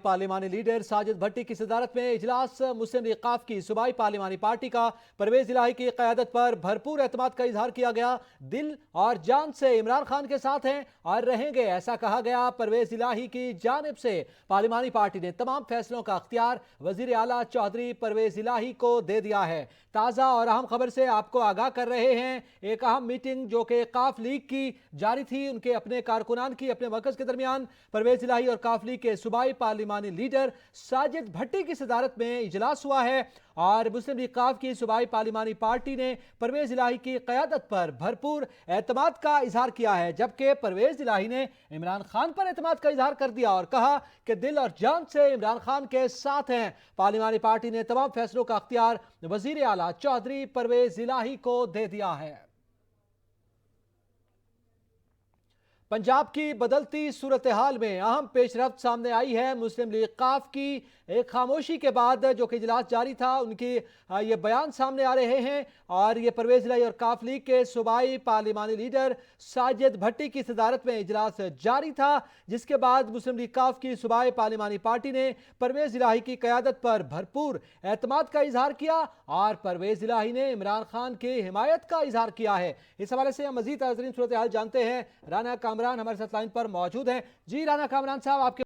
पार्लिमानी leader Sajid भट्टी की सदारत में इजलास। मुस्लिम लीग काफ की सूबाई पार्लिमानी पार्टी का परवेज इलाही की क़यादत पर भरपूर एतमाद का इजहार किया गया। दिल और जान से इमरान खान के साथ हैं और रहेंगे, ऐसा कहा गया। परवेज इलाही की जानिब से पार्लिमानी पार्टी ने तमाम फैसलों का अख्तियार वजीर आला चौधरी परवेज इलाही को दे दिया है। ताज़ा और अहम खबर से आपको आगाह कर रहे हैं। एक अहम मीटिंग जो कि काफ लीग की जारी थी, उनके अपने कारकुनान की अपने मरकज़ के दरमियान परवेज इलाही और काफ लीग के सूबाई पार्लिमानी लीडर साजिद भट्टी की सदारत में इजलास हुआ है और मुस्लिम लीग काफ की सूबाई पार्लिमानी पार्टी ने परवेज इलाही की क़यादत पर भरपूर एतमाद का इजहार किया है, जबकि परवेज इलाही ने इमरान खान पर एतमाद का इजहार कर दिया और कहा कि दिल और जान से इमरान खान के साथ हैं। पार्लिमानी पार्टी ने तमाम फैसलों का अख्तियार वजीर आला चौधरी परवेज इलाही को दे दिया है। पंजाब की बदलती सूरत हाल में अहम पेशरफ्त सामने आई है। मुस्लिम लीग काफ की एक खामोशी के बाद जो कि इजलास जारी था, उनकी ये बयान सामने आ रहे हैं और ये परवेज इलाही और काफ लीग के सूबाई पार्लिमानी लीडर साजिद भट्टी की सदारत में इजलास जारी था, जिसके बाद मुस्लिम लीग काफ की सूबाई पार्लिमानी पार्टी ने परवेज इलाही की क़यादत पर भरपूर एतमाद का इजहार किया और परवेज इलाही ने इमरान खान की हिमायत का इजहार किया है। इस हवाले से हम मजीद ताज़ा सूरत हाल जानते हैं। राना कामरान हमारे साथ लाइन पर मौजूद हैं। जी राना कामरान साहब, आपके